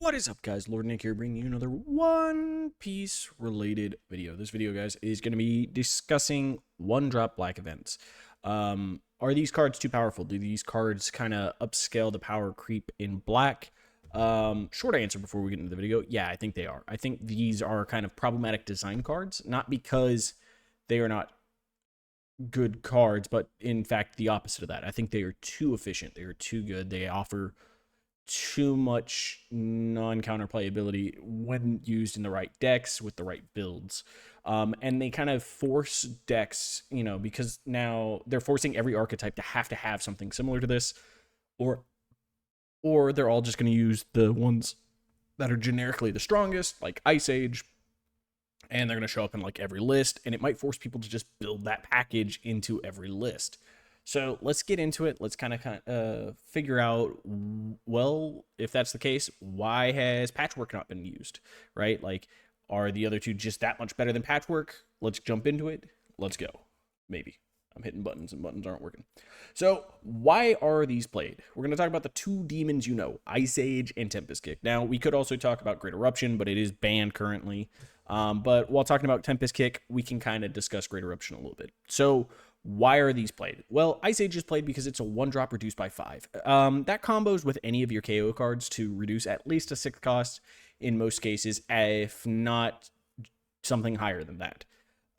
What is up, guys? Lord Nick here, bringing you another One Piece related video. This video, guys, is going to be discussing one-drop black events. Are these cards too powerful? Do these cards kind of upscale the power creep in black? Short answer before we get into the video. Yeah, I think they are. I think these are kind of problematic design cards, not because they are not good cards, but in fact the opposite of that. I think they are too efficient. They are too good. They offer too much non-counter playability when used in the right decks with the right builds. And they kind of force decks, because now they're forcing every archetype to have something similar to this, or they're all just going to use the ones that are generically the strongest, like Ice Age, and they're going to show up in like every list, and it might force people to just build that package into every list. So let's get into it. Let's kind of figure out, well, if that's the case, why has Patchwork not been used, right? Like, are the other two just that much better than Patchwork? Let's jump into it. Let's go. Maybe. I'm hitting buttons and buttons aren't working. So why are these played? We're going to talk about the two demons Ice Age and Tempest Kick. Now, we could also talk about Great Eruption, but it is banned currently. But while talking about Tempest Kick, we can kind of discuss Great Eruption a little bit. So why are these played? Well, Ice Age is played because it's a 1-drop reduced by 5. That combos with any of your KO cards to reduce at least a 6th cost in most cases, if not something higher than that.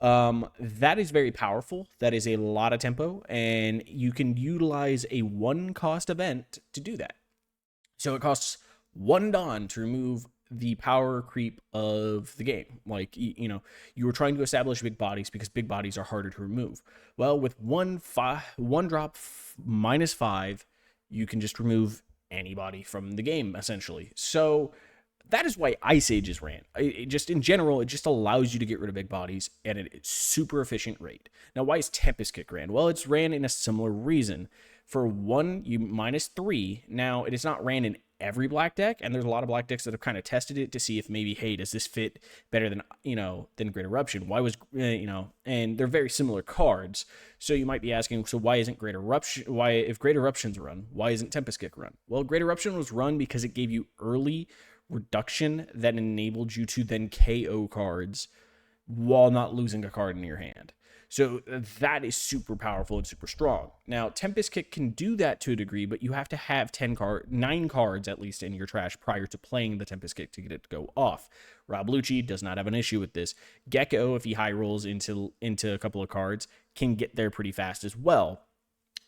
That is very powerful. That is a lot of tempo, and you can utilize a 1-cost event to do that. So it costs 1 Dawn to remove the power creep of the game. Like, you were trying to establish big bodies because big bodies are harder to remove. Well, with one drop -5, you can just remove anybody from the game, essentially. So that is why Ice Age is ran. It just, in general, it just allows you to get rid of big bodies at a super efficient rate. Now, why is Tempest Kick ran? Well, it's ran in a similar reason. For 1, you -3. Now, it is not ran in every black deck, and there's a lot of black decks that have kind of tested it to see if maybe, hey, does this fit better than Great Eruption? Why was and they're very similar cards. So you might be asking, so why isn't Great Eruption? Why, if Great Eruption's run, why isn't Tempest Kick run? Well, Great Eruption was run because it gave you early reduction that enabled you to then KO cards while not losing a card in your hand. So that is super powerful and super strong. Now, Tempest Kick can do that to a degree, but you have to have 9 cards at least in your trash prior to playing the Tempest Kick to get it to go off. Rob Lucci does not have an issue with this. Gecko, if he high rolls into a couple of cards, can get there pretty fast as well.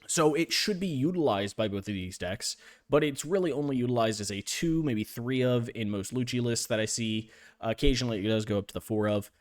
So it should be utilized by both of these decks, but it's really only utilized as a 2, maybe 3 of in most Lucci lists that I see. Occasionally, it does go up to the 4 of.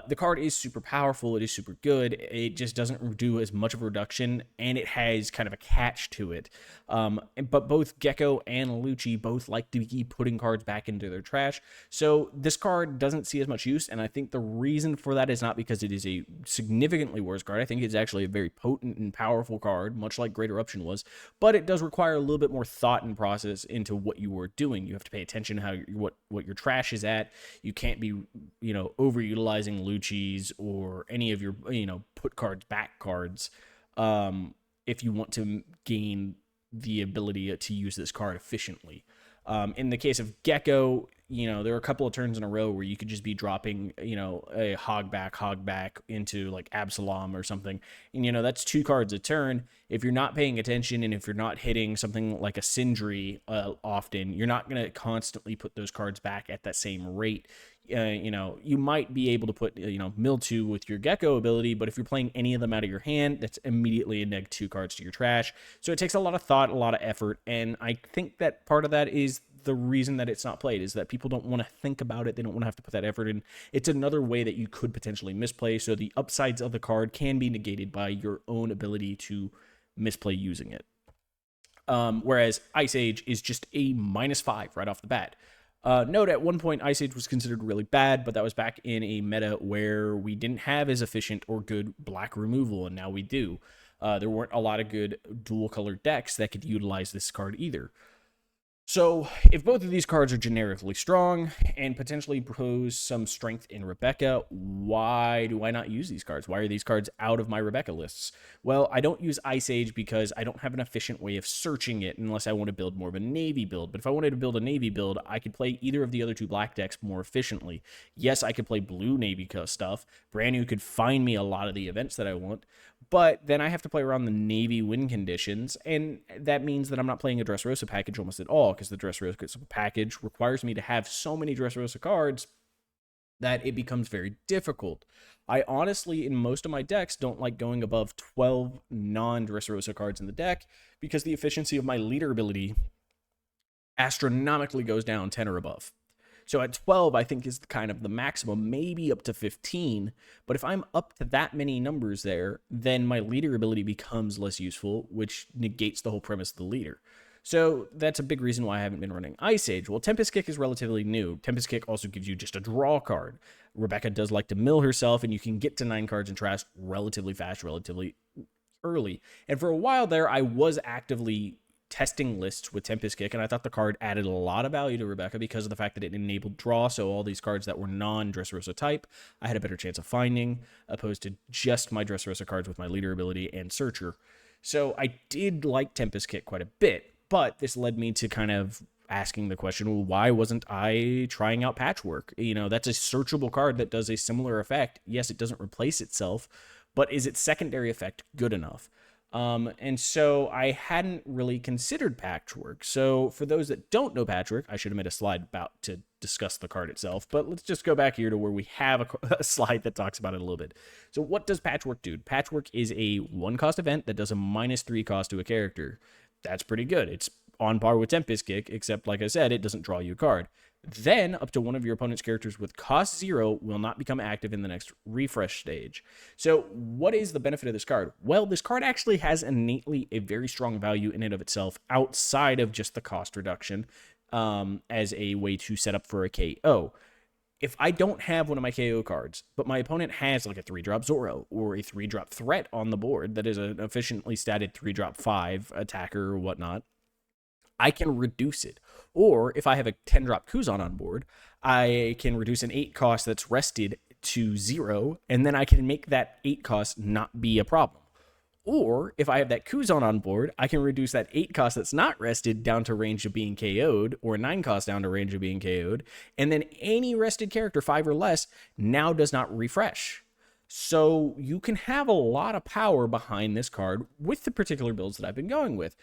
The card is super powerful. It is super good. It just doesn't do as much of a reduction, and it has kind of a catch to it. But both Gecko and Lucci both like to keep putting cards back into their trash. So this card doesn't see as much use, and I think the reason for that is not because it is a significantly worse card. I think it's actually a very potent and powerful card, much like Great Eruption was, but it does require a little bit more thought and process into what you are doing. You have to pay attention to what your trash is at. You can't be, overutilizing Lucci's or any of your put cards back cards if you want to gain the ability to use this card efficiently. In the case of Gecko, there are a couple of turns in a row where you could just be dropping a hog back into like Absalom or something, and that's 2 cards a turn. If you're not paying attention and if you're not hitting something like a Sindri often, you're not going to constantly put those cards back at that same rate. You might be able to put, Mill2 with your Gecko ability, but if you're playing any of them out of your hand, that's immediately a -2 cards to your trash. So it takes a lot of thought, a lot of effort, and I think that part of that is the reason that it's not played, is that people don't want to think about it. They don't want to have to put that effort in. It's another way that you could potentially misplay, so the upsides of the card can be negated by your own ability to misplay using it. Whereas Ice Age is just a -5 right off the bat. Note, at one point, Ice Age was considered really bad, but that was back in a meta where we didn't have as efficient or good black removal, and now we do. There weren't a lot of good dual-colored decks that could utilize this card either. So, if both of these cards are generically strong and potentially pose some strength in Rebecca, why do I not use these cards? Why are these cards out of my Rebecca lists? Well, I don't use Ice Age because I don't have an efficient way of searching it unless I want to build more of a Navy build. But if I wanted to build a Navy build, I could play either of the other two black decks more efficiently. Yes, I could play blue Navy stuff. Brand New could find me a lot of the events that I want, but then I have to play around the Navy win conditions, and that means that I'm not playing a Dressrosa package almost at all, because the Dressrosa package requires me to have so many Dressrosa cards that it becomes very difficult. I honestly, in most of my decks, don't like going above 12 non-Dressrosa cards in the deck, because the efficiency of my leader ability astronomically goes down 10 or above. So at 12, I think is kind of the maximum, maybe up to 15. But if I'm up to that many numbers there, then my leader ability becomes less useful, which negates the whole premise of the leader. So that's a big reason why I haven't been running Ice Age. Well, Tempest Kick is relatively new. Tempest Kick also gives you just a draw card. Rebecca does like to mill herself, and you can get to 9 cards in trash relatively fast, relatively early. And for a while there, I was actively testing lists with Tempest Kick, and I thought the card added a lot of value to Rebecca because of the fact that it enabled draw, so all these cards that were non-Dressrosa type, I had a better chance of finding, opposed to just my Dressrosa cards with my leader ability and searcher. So I did like Tempest Kick quite a bit, but this led me to kind of asking the question, well, why wasn't I trying out Patchwork? You know, that's a searchable card that does a similar effect. Yes, it doesn't replace itself, but is its secondary effect good enough? And so I hadn't really considered Patchwork. So for those that don't know Patchwork, I should have made a slide about to discuss the card itself, but let's just go back here to where we have a slide that talks about it a little bit. So what does Patchwork do? Patchwork is a 1-cost event that does a -3 cost to a character. That's pretty good. It's on par with Tempest Kick, except like I said, it doesn't draw you a card. Then, up to one of your opponent's characters with cost 0 will not become active in the next refresh stage. So, what is the benefit of this card? Well, this card actually has innately a very strong value in and of itself outside of just the cost reduction as a way to set up for a KO. If I don't have one of my KO cards, but my opponent has like a 3-drop Zoro or a 3-drop threat on the board that is an efficiently statted 3-drop 5 attacker or whatnot, I can reduce it. Or if I have a 10-drop Kuzan on board, I can reduce an 8 cost that's rested to 0, and then I can make that 8 cost not be a problem. Or if I have that Kuzan on board, I can reduce that 8 cost that's not rested down to range of being KO'd, or 9 cost down to range of being KO'd, and then any rested character, 5 or less, now does not refresh. So you can have a lot of power behind this card with the particular builds that I've been going with.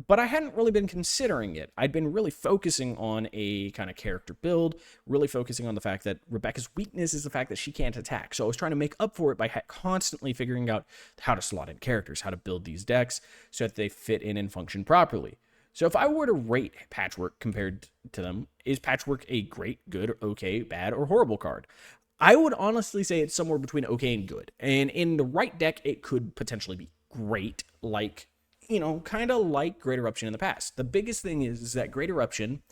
But I hadn't really been considering it. I'd been really focusing on a kind of character build, really focusing on the fact that Rebecca's weakness is the fact that she can't attack. So I was trying to make up for it by constantly figuring out how to slot in characters, how to build these decks so that they fit in and function properly. So if I were to rate Patchwork compared to them, is Patchwork a great, good, okay, bad, or horrible card? I would honestly say it's somewhere between okay and good. And in the right deck, it could potentially be great, like, you know, kind of like Great Eruption in the past. The biggest thing is that Great Eruption,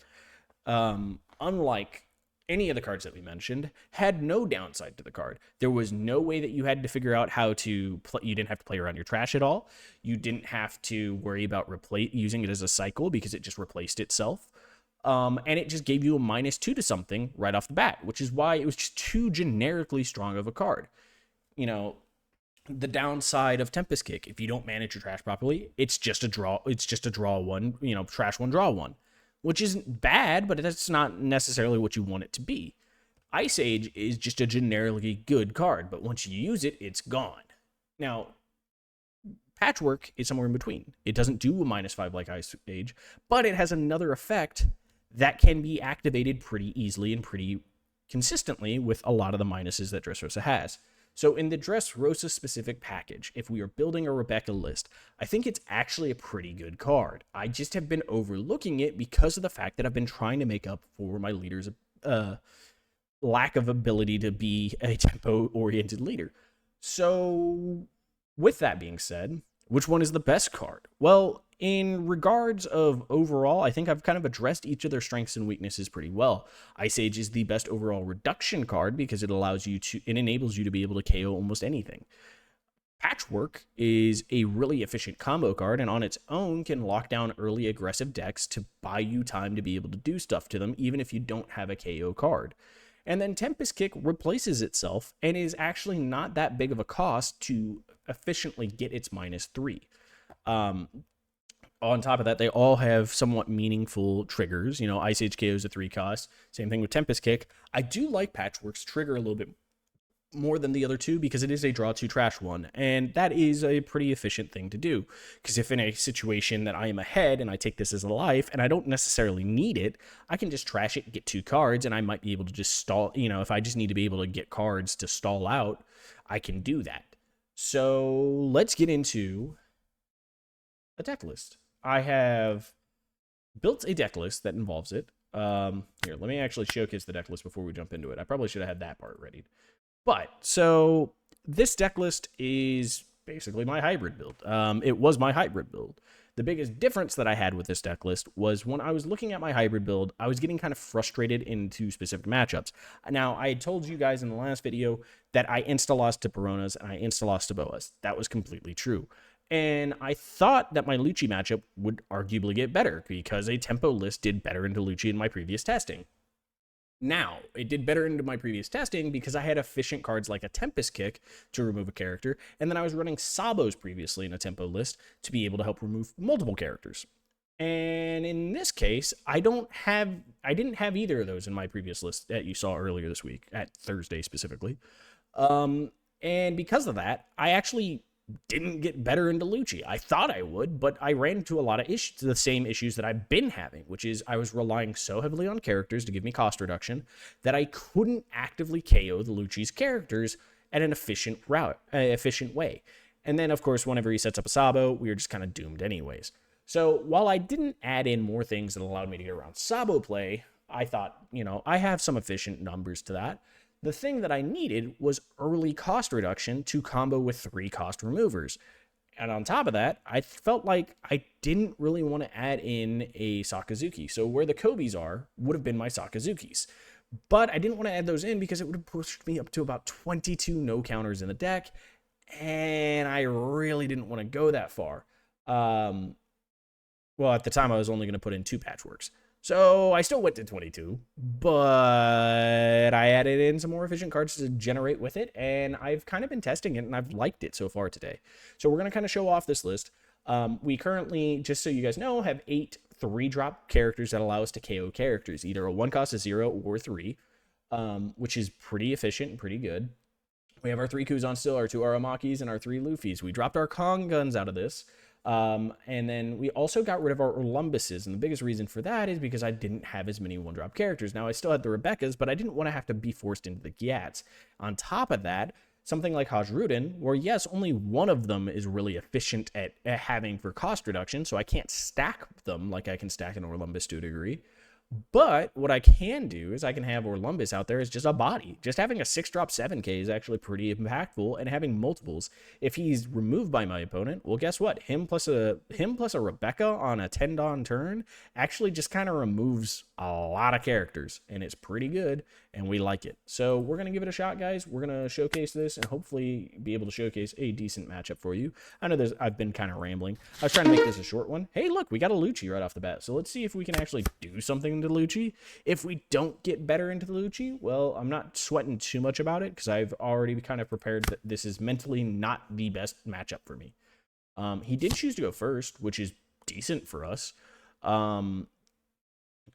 unlike any of the cards that we mentioned, had no downside to the card. There was no way that you had to figure out how to play. You didn't have to play around your trash at all. You didn't have to worry about using it as a cycle because it just replaced itself. And it just gave you a -2 to something right off the bat, which is why it was just too generically strong of a card. You know, the downside of Tempest Kick, if you don't manage your trash properly, it's just a draw. It's just a draw one, you know, trash one, draw one, which isn't bad, but that's not necessarily what you want it to be. Ice Age is just a generically good card, but once you use it, it's gone. Now, Patchwork is somewhere in between. It doesn't do a -5 like Ice Age, but it has another effect that can be activated pretty easily and pretty consistently with a lot of the minuses that Dressrosa has. So in the Dressrosa specific package, if we are building a Rebecca list, I think it's actually a pretty good card. I just have been overlooking it because of the fact that I've been trying to make up for my leader's lack of ability to be a tempo-oriented leader. So with that being said, which one is the best card? Well, in regards of overall, I think I've kind of addressed each of their strengths and weaknesses pretty well. Ice Age is the best overall reduction card because it enables you to be able to KO almost anything. Patchwork is a really efficient combo card, and on its own can lock down early aggressive decks to buy you time to be able to do stuff to them, even if you don't have a KO card. And then Tempest Kick replaces itself and is actually not that big of a cost to efficiently get its -3. On top of that, they all have somewhat meaningful triggers. You know, Ice Age KO is a 3 cost. Same thing with Tempest Kick. I do like Patchwork's trigger a little bit more than the other two because it is a draw 2 trash one, and that is a pretty efficient thing to do, because if in a situation that I am ahead and I take this as a life and I don't necessarily need it, I can just trash it, get 2 cards, and I might be able to just stall. You know, if I just need to be able to get cards to stall out, I can do that. So let's get into a deck list. I have built a deck list that involves it. Here, let me actually showcase the deck list before we jump into it. I probably should have had that part ready. But, so, this deck list is basically my hybrid build. It was my hybrid build. The biggest difference that I had with this deck list was when I was looking at my hybrid build, I was getting kind of frustrated into specific matchups. Now, I had told you guys in the last video that I insta-lost to Peronas and I insta-lost to Boas. That was completely true. And I thought that my Lucci matchup would arguably get better because a tempo list did better into Lucci in my previous testing. Now, it did better into my previous testing because I had efficient cards like a Tempest Kick to remove a character, and then I was running Sabos previously in a tempo list to be able to help remove multiple characters. And in this case, I didn't have either of those in my previous list that you saw earlier this week, at Thursday specifically. And because of that, I actually didn't get better into Lucci. I thought I would, but I ran into a lot of issues, the same issues that I've been having, which is I was relying so heavily on characters to give me cost reduction that I couldn't actively KO the Lucci's characters at an efficient way. And then, of course, whenever he sets up a Sabo, we were just kind of doomed anyways. So while I didn't add in more things that allowed me to get around Sabo play, I thought, you know, I have some efficient numbers to that. The thing that I needed was early cost reduction to combo with 3 cost removers. And on top of that, I felt like I didn't really want to add in a Sakazuki. So where the Kobes are would have been my Sakazukis. But I didn't want to add those in because it would have pushed me up to about 22 no counters in the deck. And I really didn't want to go that far. Well, at the time, I was only going to put in 2 Patchworks. So I still went to 22, but I added in some more efficient cards to generate with it, and I've kind of been testing it, and I've liked it so far today. So we're going to kind of show off this list. We currently, just so you guys know, have 8 3-drop characters that allow us to KO characters, either a 1 cost, a 0, or 3, which is pretty efficient and pretty good. We have our 3 Kuzan still, our 2 Aramakis, and our 3 Luffys. We dropped our Kong guns out of this. And then we also got rid of our Orlumbuses, and the biggest reason for that is because I didn't have as many 1-drop characters. Now, I still had the Rebekahs, but I didn't want to have to be forced into the Gyats. On top of that, something like Hajrudin, where yes, only one of them is really efficient at having for cost reduction, so I can't stack them like I can stack an Orlumbus to a degree. But what I can do is I can have Orlumbus out there as just a body. Just having a 6-drop 7k is actually pretty impactful, and having multiples. If he's removed by my opponent, well, guess what? Him plus a Rebekah on a 10-Dawn turn actually just kind of removes a lot of characters, and it's pretty good, and we like it. So we're going to give it a shot, guys. We're going to showcase this and hopefully be able to showcase a decent matchup for you. I know I've been kind of rambling. I was trying to make this a short one. Hey, look, we got a Lucci right off the bat. So let's see if we can actually do something to Lucci. If we don't get better into the Lucci, well, I'm not sweating too much about it because I've already kind of prepared that this is mentally not the best matchup for me. He did choose to go first, which is decent for us.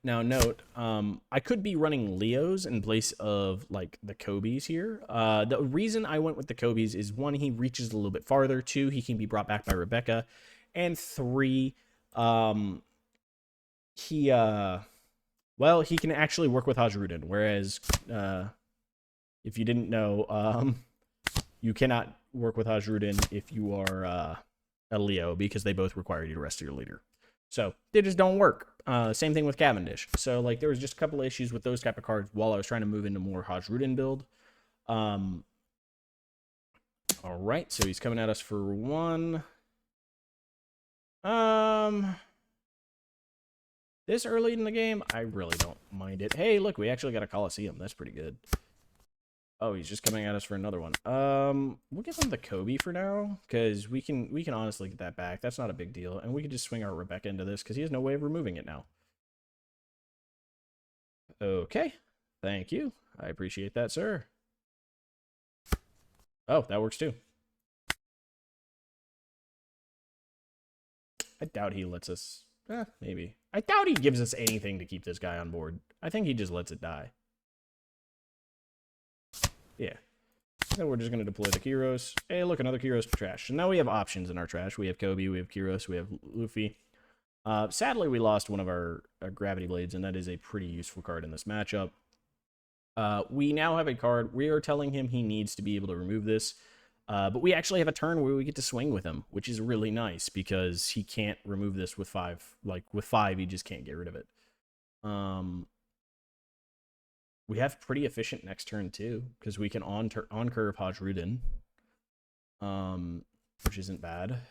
Now note, I could be running Leos in place of like the Kobes here. The reason I went with the Kobes is 1, he reaches a little bit farther. 2, he can be brought back by Rebekah, and 3, well, he can actually work with Hajrudin, whereas if you didn't know, you cannot work with Hajrudin if you are a Leo, because they both require you to rest your leader. So they just don't work. Same thing with Cavendish. So like there was just a couple issues with those type of cards while I was trying to move into more Hajrudin build. All right, so he's coming at us for 1. This early in the game, I really don't mind it. Hey, look, we actually got a Coliseum. That's pretty good. Oh, he's just coming at us for another one. We'll give him the Kobe for now, because we can honestly get that back. That's not a big deal, and we can just swing our Rebecca into this because he has no way of removing it now. Okay, thank you. I appreciate that, sir. Oh, that works too. I doubt he lets us. Maybe. I doubt he gives us anything to keep this guy on board. I think he just lets it die. Yeah. Then we're just going to deploy the Kyros. Hey, look, another Kyros trash. So now we have options in our trash. We have Kobe, we have Kyros, we have Luffy. Sadly, we lost one of our Gravity Blades, and that is a pretty useful card in this matchup. We now have a card. We are telling him he needs to be able to remove this. But we actually have a turn where we get to swing with him, which is really nice because he can't remove this with 5. Like, with 5, he just can't get rid of it. We have pretty efficient next turn, too, because we can on-curve Hajrudin, which isn't bad.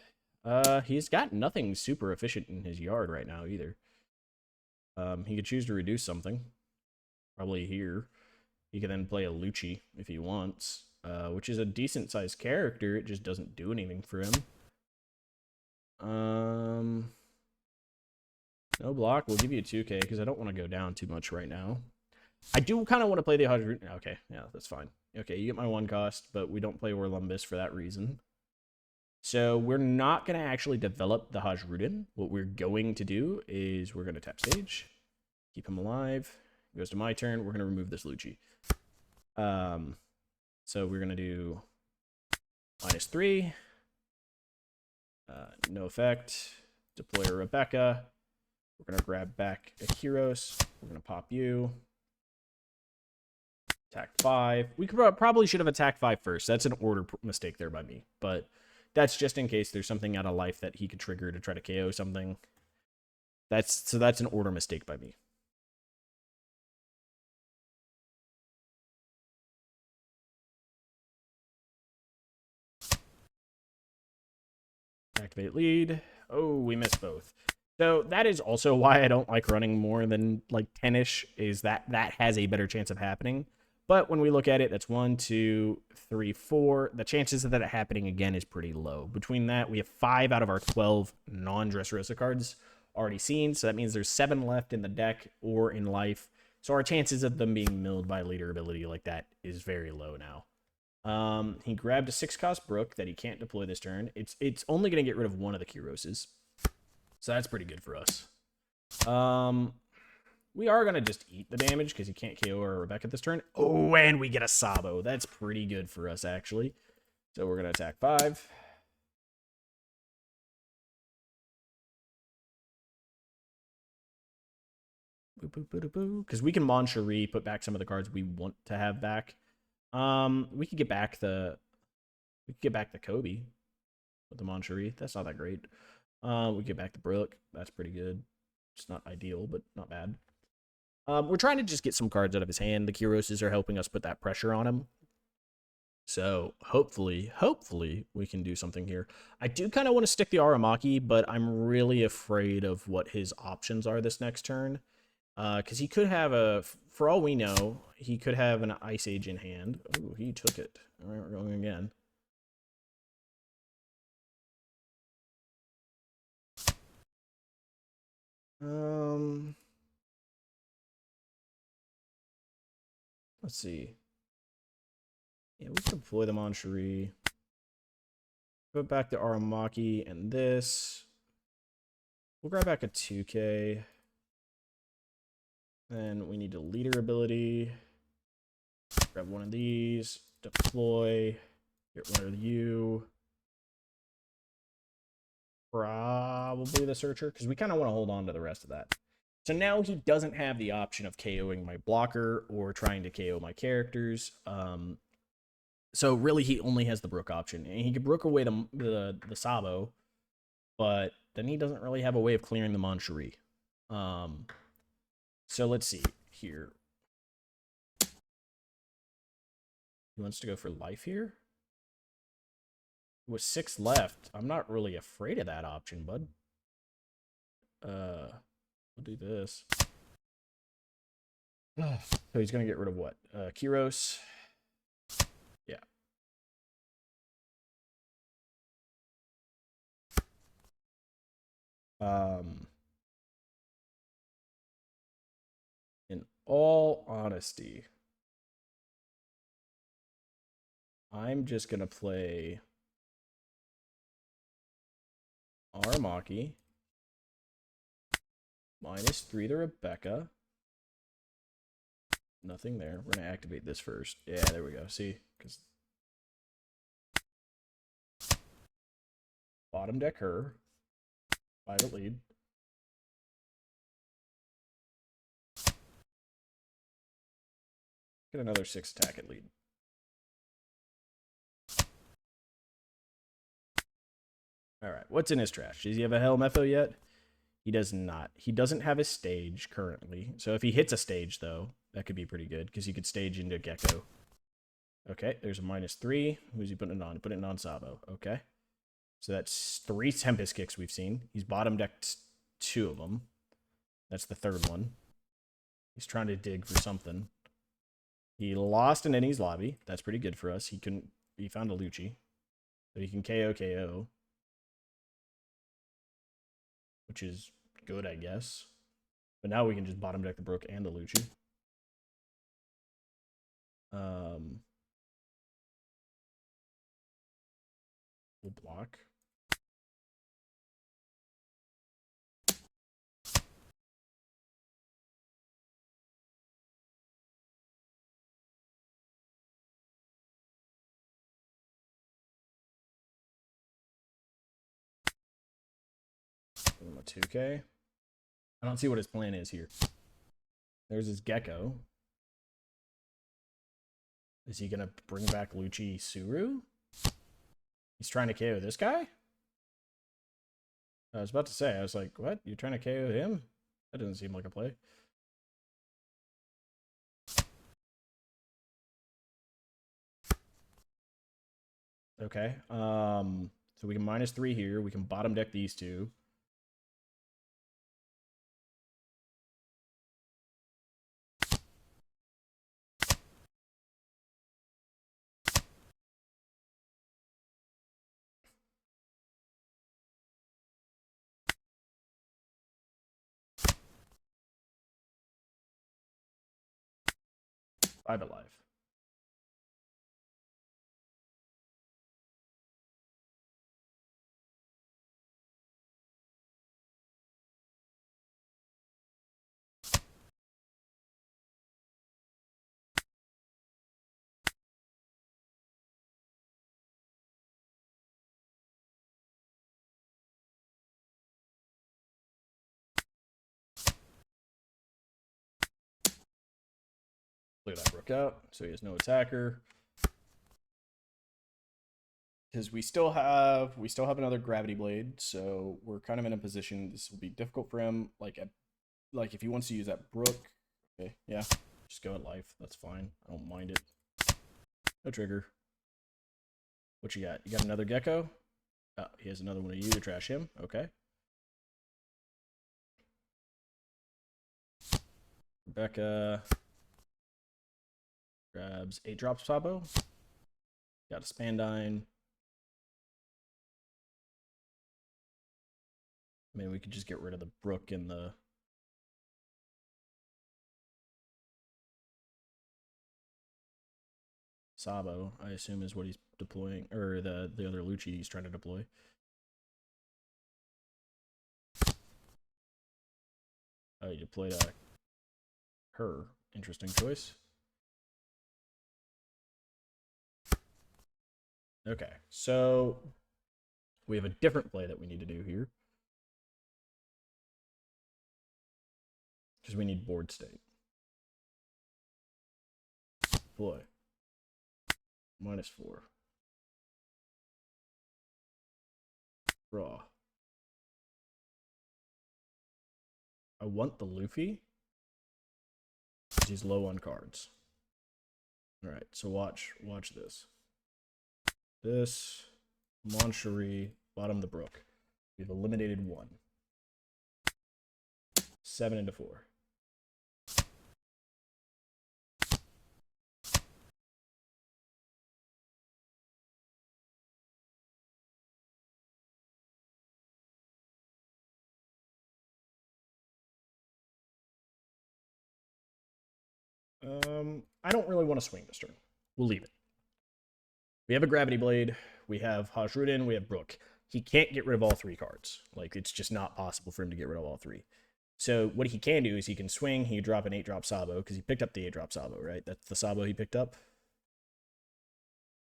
He's got nothing super efficient in his yard right now, either. He could choose to reduce something. Probably here. He can then play a Lucci if he wants. Which is a decent-sized character. It just doesn't do anything for him. No block. We'll give you a 2K because I don't want to go down too much right now. I do kind of want to play the 100. Okay, yeah, that's fine. Okay, you get my 1 cost, but we don't play Orlumbus for that reason. So we're not going to actually develop the Hajrudin. What we're going to do is we're going to tap stage, keep him alive. It goes to my turn. We're going to remove this Lucci. So we're going to do -3. No effect. Deploy a Rebecca. We're going to grab back a Kyros. We're going to pop you. Attack 5. We could probably should have attacked 5 first. That's an order mistake there by me. But that's just in case there's something out of life that he could trigger to try to KO something. That's an order mistake by me. Activate lead. Oh, we missed both. So that is also why I don't like running more than like 10-ish, is that has a better chance of happening. But when we look at it, that's 1, 2, 3, 4. The chances of that happening again is pretty low. Between that, we have 5 out of our 12 non-Dressrosa cards already seen. So that means there's 7 left in the deck or in life. So our chances of them being milled by leader ability like that is very low now. He grabbed a 6-cost Brook that he can't deploy this turn. It's only going to get rid of one of the Kyroses. So that's pretty good for us. We are going to just eat the damage because he can't KO our Rebecca this turn. Oh, and we get a Sabo. That's pretty good for us, actually. So we're going to attack 5. Because we can Mon Cherie, put back some of the cards we want to have back. We could get back the Kobe with the Mon Cherie. That's not that great. We get back the Brook. That's pretty good. It's not ideal, but not bad. We're trying to just get some cards out of his hand. The Kyroses are helping us put that pressure on him. So hopefully we can do something here. I do kind of want to stick the Aramaki, but I'm really afraid of what his options are this next turn. Because he could have for all we know, he could have an Ice Age in hand. Oh, he took it. All right, we're going again. Let's see. Yeah, we can deploy the Mon Cherie. Put back the Aramaki and this. We'll grab back a 2K. Then we need a leader ability. Grab one of these. Deploy. Get one of you. Probably the Searcher, because we kind of want to hold on to the rest of that. So now he doesn't have the option of KOing my blocker or trying to KO my characters. So really, he only has the Brook option. And he could Brook away the Sabo, but then he doesn't really have a way of clearing the Mon Cherie. So let's see here. He wants to go for life here. With 6 left, I'm not really afraid of that option, bud. We'll do this. So he's going to get rid of what? Kyros. Um, in all honesty, I'm just gonna play Aramaki, -3 to Rebecca. Nothing there. We're gonna activate this first. Yeah, there we go. See, because bottom deck her, private lead. Get another 6 attack at lead. All right, what's in his trash? Does he have a Helmetho yet? He does not. He doesn't have a stage currently. So if he hits a stage, though, that could be pretty good because he could stage into Gecko. Okay, there's a -3. Who's he putting it on? Putting it on Sabo. Okay. So that's 3 Tempest Kicks we've seen. He's bottom decked 2 of them. That's the third one. He's trying to dig for something. He lost in Ennie's lobby. That's pretty good for us. He found a Lucci. So he can KO, which is good, I guess. But now we can just bottom deck the Brook and the Lucci. We'll block. Give him a 2K. I don't see what his plan is here. There's his Gecko. Is he going to bring back Lucci Suru? He's trying to KO this guy? I was about to say, I was like, what? You're trying to KO him? That doesn't seem like a play. Okay. So we can -3 here. We can bottom deck these two. Private life. Clear that rook out, so he has no attacker. Because we still have another gravity blade, so we're kind of in a position. This will be difficult for him. Like if he wants to use that brook, okay, yeah, just go at life. That's fine. I don't mind it. No trigger. What you got? You got another Gecko? Oh, he has another one of you to trash him. Okay. Rebecca grabs 8 drops Sabo. Got a Spandine. I mean, we could just get rid of the Brook and the Sabo, I assume is what he's deploying, or the other Lucci he's trying to deploy. Oh, he deployed her. Interesting choice. Okay, so we have a different play that we need to do here. Because we need board state. Deploy. -4. Draw. I want the Luffy. He's low on cards. All right, so watch this. This Moncherie, bottom of the Brook. We've eliminated 1. 7 into 4. I don't really want to swing this turn. We'll leave it. We have a Gravity Blade. We have Hajrudin. We have Brook. He can't get rid of all 3 cards. Like, it's just not possible for him to get rid of all 3. So what he can do is he can swing. He can drop an 8-drop Sabo, because he picked up the 8-drop Sabo, right? That's the Sabo he picked up.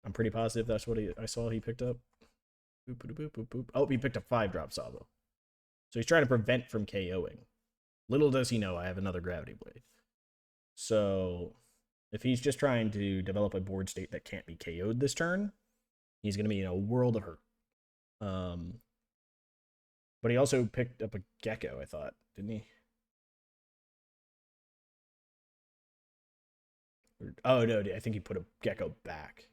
I'm pretty positive that's what I saw he picked up. Boop, boop, boop, boop, boop. Oh, he picked up 5-drop Sabo. So he's trying to prevent from KOing. Little does he know I have another Gravity Blade. So if he's just trying to develop a board state that can't be KO'd this turn, he's going to be in a world of hurt. But he also picked up a Gecko, I thought, didn't he? Oh, no, I think he put a Gecko back.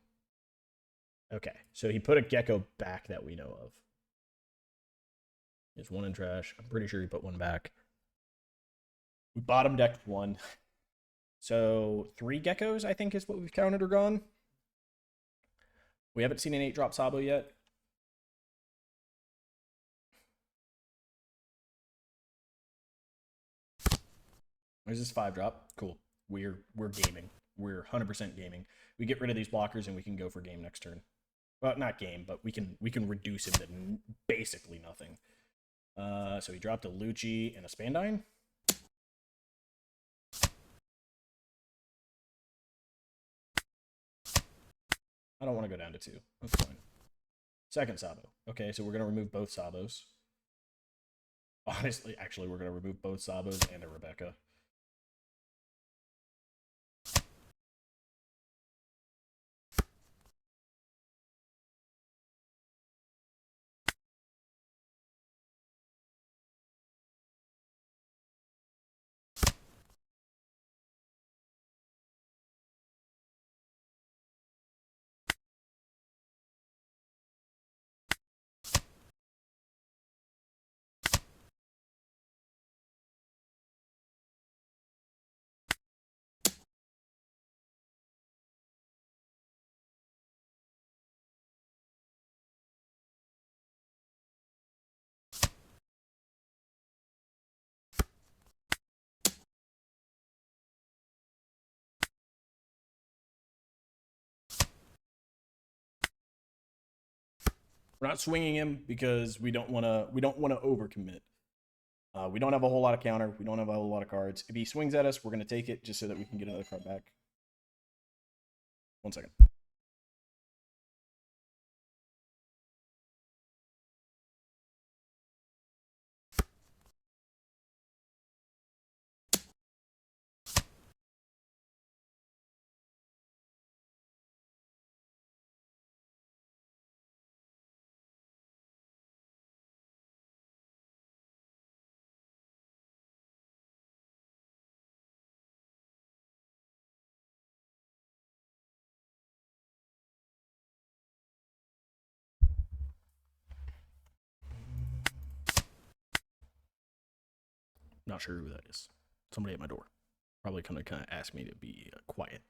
Okay, so he put a Gecko back that we know of. There's 1 in trash. I'm pretty sure he put 1 back. We bottom decked 1. So 3 Geckos, I think, is what we've counted or gone. We haven't seen an 8-drop Sabo yet. There's this 5-drop. Cool. We're gaming. We're 100% gaming. We get rid of these blockers and we can go for game next turn. Well, not game, but we can reduce him to basically nothing. So he dropped a Lucci and a Spandine. I don't want to go down to 2. That's fine. Second Sabo. Okay, so we're going to remove both Sabos. Honestly, actually, we're going to remove both Sabos and a Rebecca. We're not swinging him because we don't want to overcommit. We don't have a whole lot of counter. We don't have a whole lot of cards. If he swings at us, we're going to take it just so that we can get another card back. 1 second. Not sure who that is. Somebody at my door. Probably going to kind of ask me to be quiet.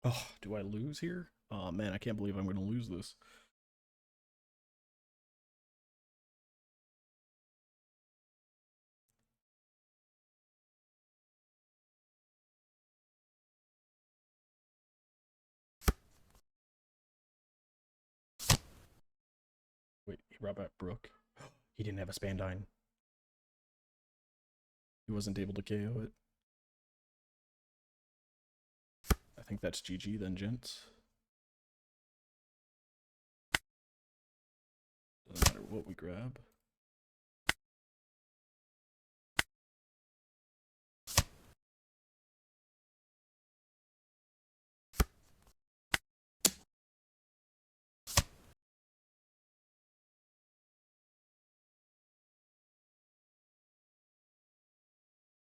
Oh, do I lose here? Oh man, I can't believe I'm going to lose this. Wait, he brought back Brooke. He didn't have a Spandine. He wasn't able to KO it. I think that's GG then, gents. Doesn't matter what we grab.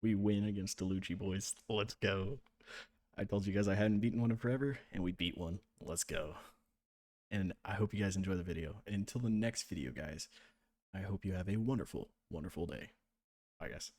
We win against the Lucci boys. Let's go. I told you guys I hadn't beaten one in forever, and we beat one. Let's go. And I hope you guys enjoy the video. And until the next video, guys, I hope you have a wonderful, wonderful day. Bye, guys.